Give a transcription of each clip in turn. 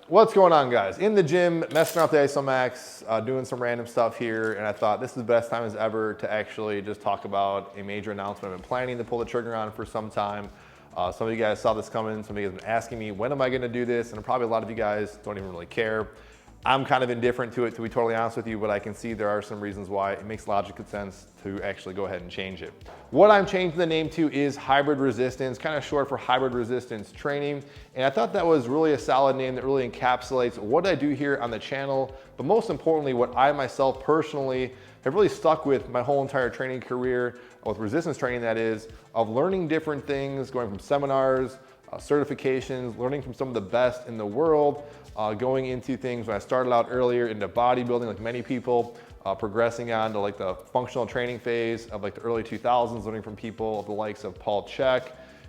What's going on, guys? In the gym, messing around with the ISOmax, doing some random stuff here, and I thought this is the best time as ever to actually just talk about a major announcement I've been planning to pull the trigger on for some time. Some of you guys saw this coming. Some of you guys have been asking me, when am I gonna do this? And probably a lot of you guys don't even really care. I'm kind of indifferent to it, to be totally honest with you, but I can see there are some reasons why it makes logical sense to actually go ahead and change it. What I'm changing the name to is hybrid resistance, kind of short for hybrid resistance training. And I thought that was really a solid name that really encapsulates what I do here on the channel, but most importantly, what I myself personally have really stuck with my whole entire training career, with resistance training that is, of learning different things, going from seminars, certifications, learning from some of the best in the world, going into things when I started out earlier into bodybuilding, like many people, progressing on to like the functional training phase of like the early 2000s, learning from people of the likes of Paul Chek,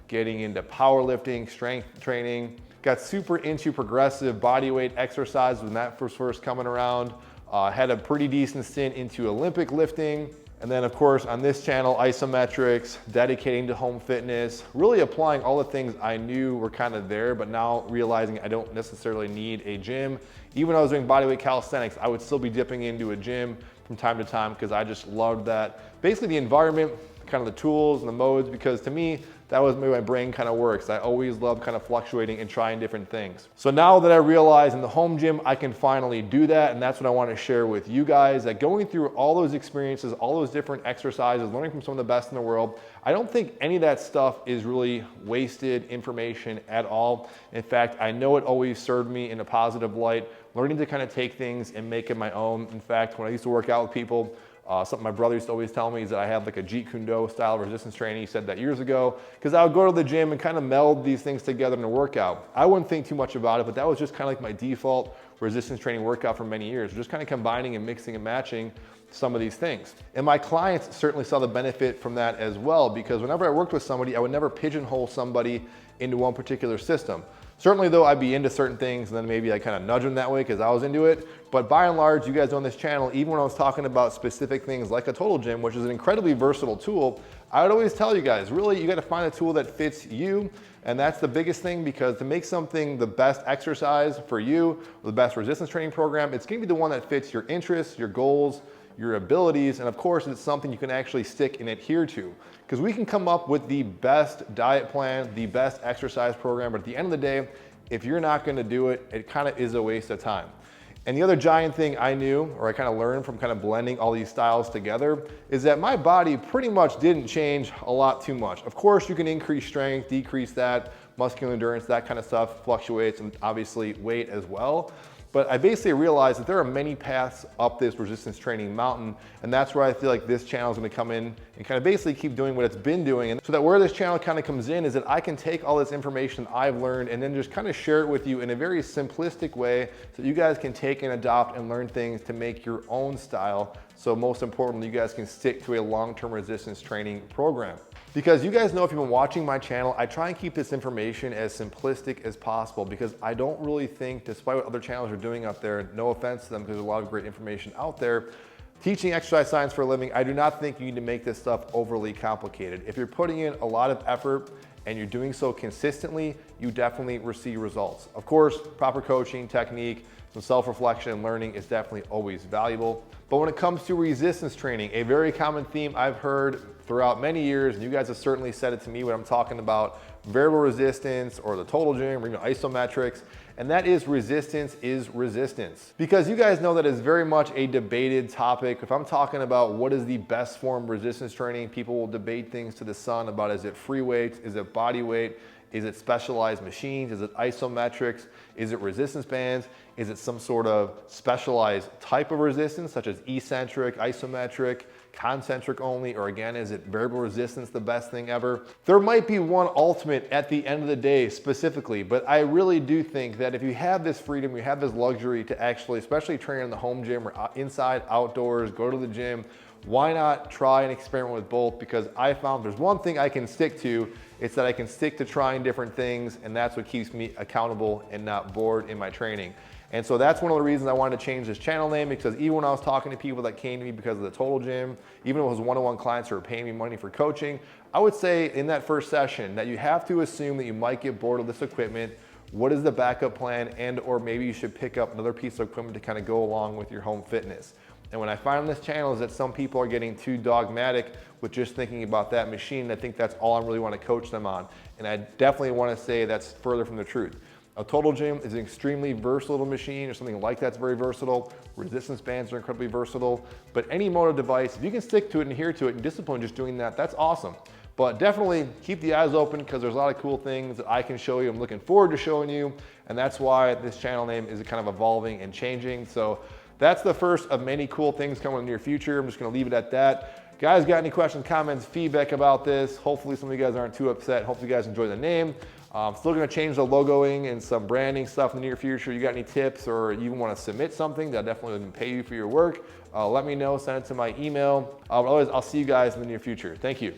getting into powerlifting, strength training, got super into progressive bodyweight exercise when that was first coming around, had a pretty decent stint into Olympic lifting. And then of course on this channel, isometrics, dedicating to home fitness, really applying all the things I knew were kind of there, but now realizing I don't necessarily need a gym. Even when I was doing bodyweight calisthenics, I would still be dipping into a gym from time to time because I just loved that. Basically the environment, kind of the tools and the modes, because to me, that was the way my brain kind of works. I always loved kind of fluctuating and trying different things. So now that I realize in the home gym, I can finally do that. And that's what I want to share with you guys, that going through all those experiences, all those different exercises, learning from some of the best in the world, I don't think any of that stuff is really wasted information at all. In fact, I know it always served me in a positive light, learning to kind of take things and make it my own. In fact, when I used to work out with people, something my brother used to always tell me is that I have like a Jeet Kune Do style of resistance training. He said that years ago, because I would go to the gym and kind of meld these things together in a workout. I wouldn't think too much about it, but that was just kind of like my default resistance training workout for many years, just kind of combining and mixing and matching some of these things. And my clients certainly saw the benefit from that as well, because whenever I worked with somebody, I would never pigeonhole somebody into one particular system. Certainly though, I'd be into certain things and then maybe I kind of nudge them that way because I was into it. But by and large, you guys on this channel, even when I was talking about specific things like a total gym, which is an incredibly versatile tool, I would always tell you guys, really, you got to find a tool that fits you. And that's the biggest thing, because to make something the best exercise for you, or the best resistance training program, it's going to be the one that fits your interests, your goals, your abilities, and of course it's something you can actually stick and adhere to. Because we can come up with the best diet plan, the best exercise program, but at the end of the day, if you're not gonna do it, it kind of is a waste of time. And the other giant thing I knew, or I kind of learned from kind of blending all these styles together, is that my body pretty much didn't change a lot too much. Of course, you can increase strength, decrease that, muscular endurance, that kind of stuff fluctuates, and obviously weight as well. But I basically realized that there are many paths up this resistance training mountain, and that's where I feel like this channel is going to come in and kind of basically keep doing what it's been doing. And so that where this channel kind of comes in is that I can take all this information I've learned and then just kind of share it with you in a very simplistic way so you guys can take and adopt and learn things to make your own style. So most importantly, you guys can stick to a long-term resistance training program. Because you guys know, if you've been watching my channel, I try and keep this information as simplistic as possible, because I don't really think, despite what other channels are doing out there, no offense to them, because there's a lot of great information out there, teaching exercise science for a living, I do not think you need to make this stuff overly complicated. If you're putting in a lot of effort and you're doing so consistently, you definitely will see results. Of course, proper coaching, technique, some self-reflection and learning is definitely always valuable. But when it comes to resistance training, a very common theme I've heard throughout many years, and you guys have certainly said it to me when I'm talking about variable resistance or the total gym or even isometrics, and that is resistance is resistance. Because you guys know that is very much a debated topic. If I'm talking about what is the best form of resistance training, people will debate things to the sun about, is it free weights, is it body weight, is it specialized machines, is it isometrics, is it resistance bands, is it some sort of specialized type of resistance such as eccentric, isometric, concentric only, or again, is it variable resistance the best thing ever? There might be one ultimate at the end of the day specifically, but I really do think that if you have this freedom, you have this luxury to actually, especially train in the home gym or inside, outdoors, go to the gym, why not try and experiment with both? Because I found there's one thing I can stick to, it's that I can stick to trying different things, and that's what keeps me accountable and not bored in my training. And so that's one of the reasons I wanted to change this channel name, because even when I was talking to people that came to me because of the total gym, even if it was one-on-one clients who were paying me money for coaching, I would say in that first session that you have to assume that you might get bored of this equipment, what is the backup plan, and or maybe you should pick up another piece of equipment to kind of go along with your home fitness. And what I find on this channel is that some people are getting too dogmatic with just thinking about that machine. I think that's all I really want to coach them on. And I definitely want to say that's further from the truth. A total gym is an extremely versatile machine, or something like that's very versatile. Resistance bands are incredibly versatile. But any motor device, if you can stick to it and adhere to it and discipline just doing that, that's awesome. But definitely keep the eyes open, because there's a lot of cool things that I can show you. I'm looking forward to showing you. And that's why this channel name is kind of evolving and changing. So that's the first of many cool things coming in the near future. I'm just gonna leave it at that. Guys, got any questions, comments, feedback about this? Hopefully some of you guys aren't too upset. Hopefully you guys enjoy the name. I'm still gonna change the logoing and some branding stuff in the near future. You got any tips, or you wanna submit something that definitely would pay you for your work, let me know, send it to my email. Otherwise, I'll see you guys in the near future. Thank you.